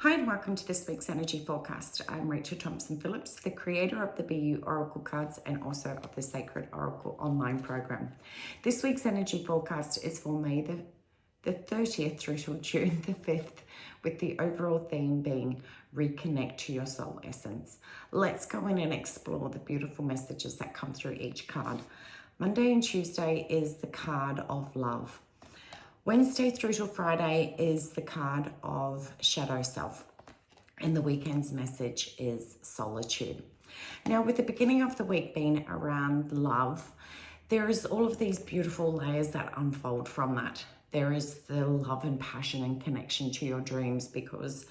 Hi and welcome to this week's energy forecast. I'm Rachel Thompson Phillips, the creator of the BEYOU Oracle Cards and also of the Sacred Oracle online program. This week's energy forecast is for May the 30th through till June the 5th, with the overall theme being Reconnect to your soul essence. Let's go in and explore the beautiful messages that come through each card. Monday and Tuesday is the card of love. Wednesday through till Friday is the card of shadow self. And the weekend's message is solitude. Now, with the beginning of the week being around love, there is all of these beautiful layers that unfold from that. There is the love and passion and connection to your dreams, because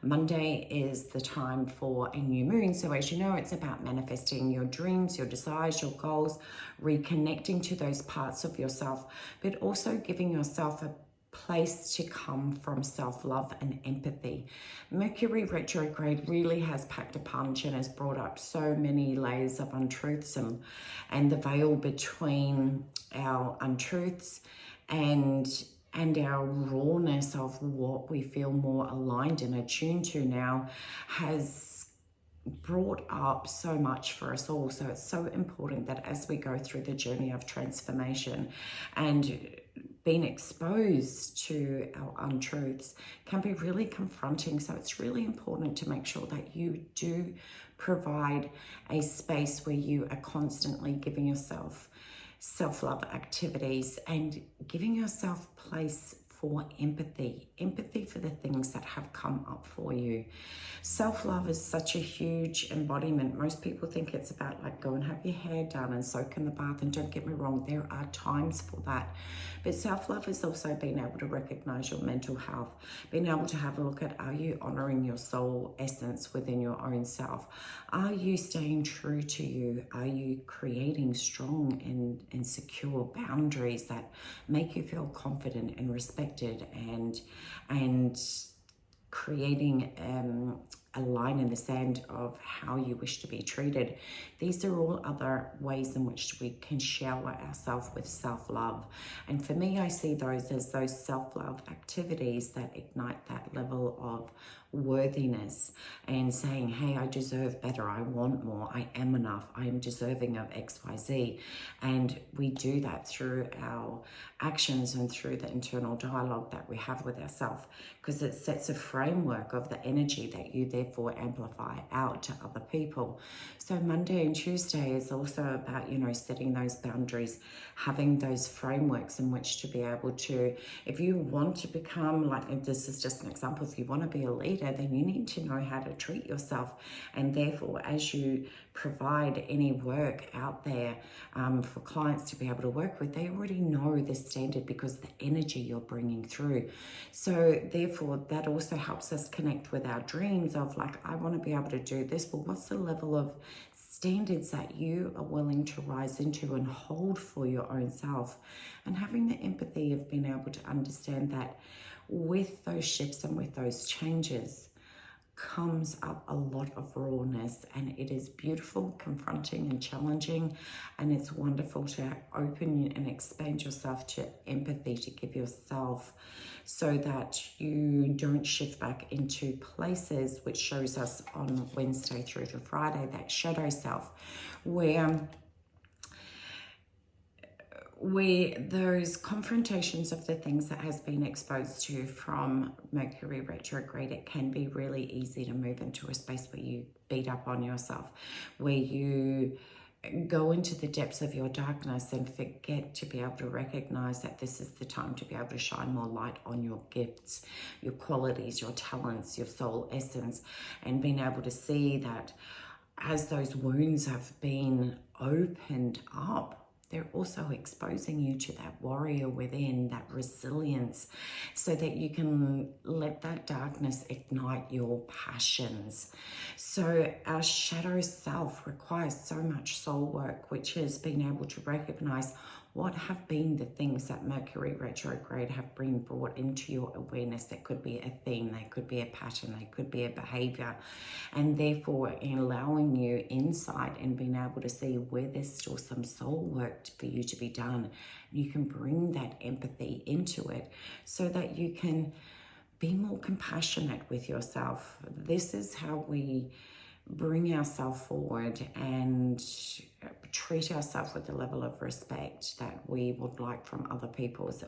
Monday is the time for a new moon. So as you know, it's about manifesting your dreams, your desires, your goals, reconnecting to those parts of yourself, but also giving yourself a place to come from self-love and empathy. Mercury retrograde really has packed a punch and has brought up so many layers of untruths and the veil between our untruths and our rawness of what we feel more aligned and attuned to now has brought up so much for us all. So it's so important that as we go through the journey of transformation and being exposed to our untruths can be really confronting. So it's really important to make sure that you do provide a space where you are constantly giving yourself self-love activities and giving yourself place for empathy for the things that have come up for you. Self-love is such a huge embodiment. Most people think it's about like go and have your hair done and soak in the bath, and don't get me wrong, there are times for that. But self-love is also being able to recognize your mental health, being able to have a look at, are you honoring your soul essence within your own self? Are you staying true to you? Are you creating strong and secure boundaries that make you feel confident and respected and creating a line in the sand of how you wish to be treated? These are all other ways in which we can shower ourselves with self-love. And for me, I see those as those self-love activities that ignite that level of worthiness and saying, hey, I deserve better, I want more, I am enough, I am deserving of XYZ. And we do that through our actions and through the internal dialogue that we have with ourselves, because it sets a framework of the energy that you therefore amplify out to other people. So Monday and Tuesday is also about, you know, setting those boundaries, having those frameworks in which to be able to, if you want to become, like, and this is just an example, if you want to be a leader, then you need to know how to treat yourself. And therefore, as you provide any work out there for clients to be able to work with, they already know the standard because the energy you're bringing through. So therefore, that also helps us connect with our dreams of like, I want to be able to do this. Well, what's the level of standards that you are willing to rise into and hold for your own self? And having the empathy of being able to understand that with those shifts and with those changes comes up a lot of rawness, and it is beautiful, confronting and challenging, and it's wonderful to open and expand yourself to empathy, to give yourself, so that you don't shift back into places, which shows us on Wednesday through to Friday, that shadow self, where those confrontations of the things that has been exposed to from Mercury retrograde, it can be really easy to move into a space where you beat up on yourself, where you go into the depths of your darkness and forget to be able to recognize that this is the time to be able to shine more light on your gifts, your qualities, your talents, your soul essence, and being able to see that as those wounds have been opened up, they're also exposing you to that warrior within, that resilience, so that you can let that darkness ignite your passions. So our shadow self requires so much soul work, which is being able to recognize what have been the things that Mercury retrograde have been brought into your awareness. That could be a theme, they could be a pattern, they could be a behavior, and therefore in allowing you insight and being able to see where there's still some soul work for you to be done. You can bring that empathy into it so that you can be more compassionate with yourself. This is how we bring ourselves forward and treat ourselves with the level of respect that we would like from other people. So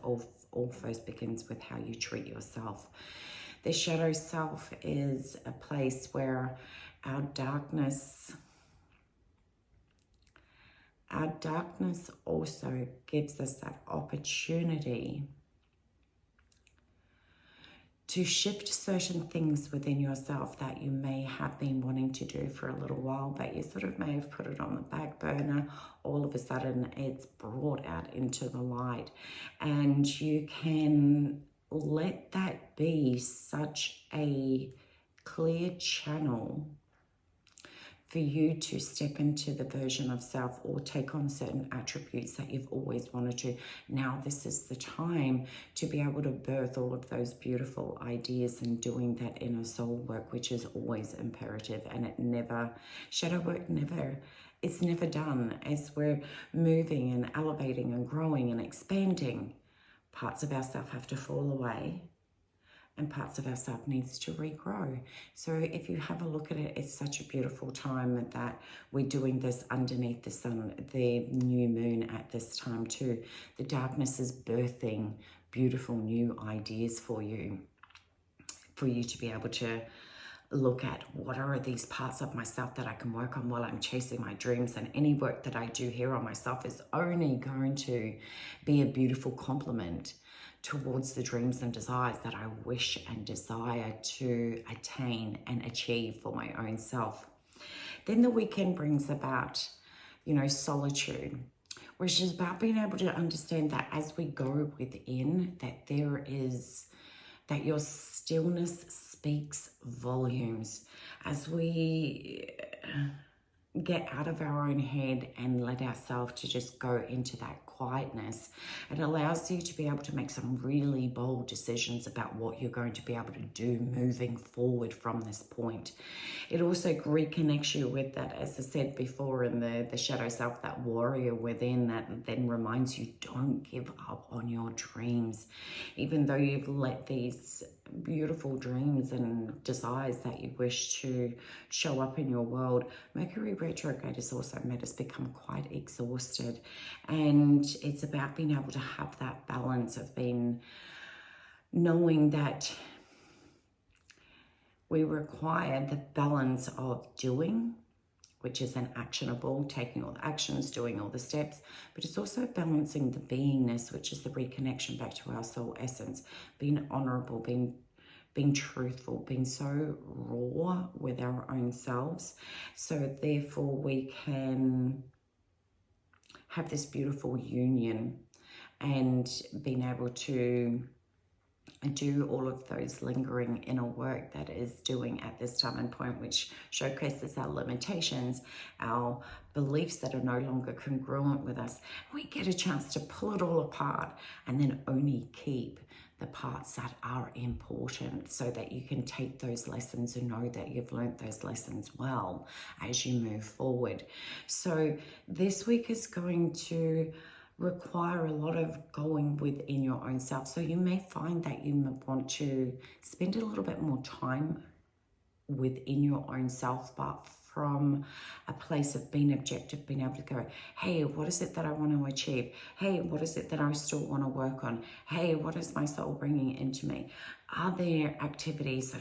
all first begins with how you treat yourself. The shadow self is a place where our darkness also gives us that opportunity to shift certain things within yourself that you may have been wanting to do for a little while, but you sort of may have put it on the back burner. All of a sudden, it's brought out into the light, and you can let that be such a clear channel for you to step into the version of self or take on certain attributes that you've always wanted to. Now this is the time to be able to birth all of those beautiful ideas and doing that inner soul work, which is always imperative, and it never, shadow work it's never done. As we're moving and elevating and growing and expanding, parts of ourself have to fall away, and parts of ourselves needs to regrow. So if you have a look at it, it's such a beautiful time that we're doing this underneath the sun, the new moon at this time too. The darkness is birthing beautiful new ideas for you to be able to look at what are these parts of myself that I can work on while I'm chasing my dreams. And any work that I do here on myself is only going to be a beautiful complement towards the dreams and desires that I wish and desire to attain and achieve for my own self. Then the weekend brings about, solitude, which is about being able to understand that as we go within, that your stillness speaks volumes. As we get out of our own head and let ourselves to just go into that quietness, it allows you to be able to make some really bold decisions about what you're going to be able to do moving forward from this point. It also reconnects you with that, as I said before, in the shadow self, that warrior within, that then reminds you, don't give up on your dreams. Even though you've let these beautiful dreams and desires that you wish to show up in your world, Mercury retrograde has also made us become quite exhausted, and it's about being able to have that balance of knowing that we require the balance of doing, which is an actionable, taking all the actions, doing all the steps, but it's also balancing the beingness, which is the reconnection back to our soul essence, being honorable, being truthful, being so raw with our own selves. So therefore we can have this beautiful union and being able to do all of those lingering inner work that is doing at this time and point, which showcases our limitations, our beliefs that are no longer congruent with us. We get a chance to pull it all apart and then only keep the parts that are important, so that you can take those lessons and know that you've learnt those lessons well as you move forward. So this week is going to require a lot of going within your own self. So you may find that you want to spend a little bit more time within your own self, but from a place of being objective, being able to go, hey, what is it that I want to achieve? Hey, what is it that I still want to work on? Hey, what is my soul bringing into me? Are there activities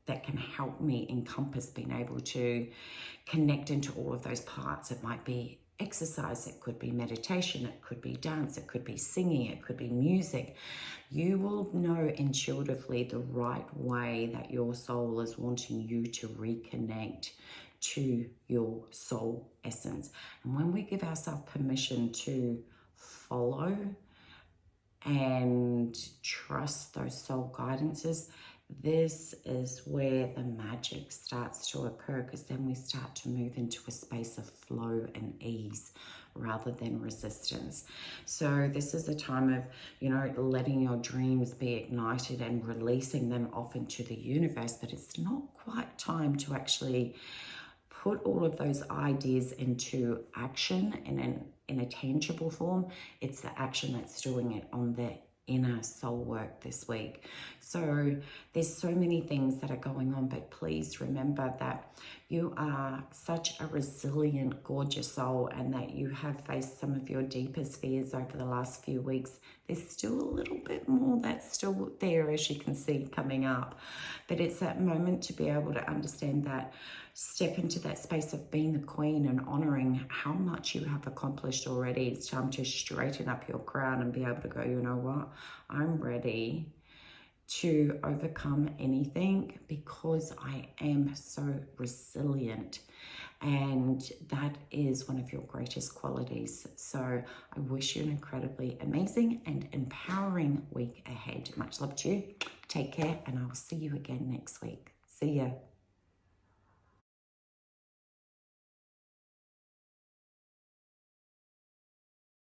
that can help me encompass being able to connect into all of those parts? It might be exercise, it could be meditation, it could be dance, it could be singing, it could be music. You will know intuitively the right way that your soul is wanting you to reconnect to your soul essence. And when we give ourselves permission to follow and trust those soul guidances, this is where the magic starts to occur, because then we start to move into a space of flow and ease rather than resistance. So this is a time of, letting your dreams be ignited and releasing them off into the universe, but it's not quite time to actually put all of those ideas into action in a tangible form. It's the action that's doing it on the inner soul work this week. So there's so many things that are going on, but please remember that you are such a resilient, gorgeous soul, and that you have faced some of your deepest fears over the last few weeks. There's still a little bit more that's still there, as you can see, coming up. But it's that moment to be able to understand that, step into that space of being the queen and honoring how much you have accomplished already. It's time to straighten up your crown and be able to go, you know what, I'm ready to overcome anything because I am so resilient. And that is one of your greatest qualities. So I wish you an incredibly amazing and empowering week ahead. Much love to you. Take care, and I will see you again next week. See ya.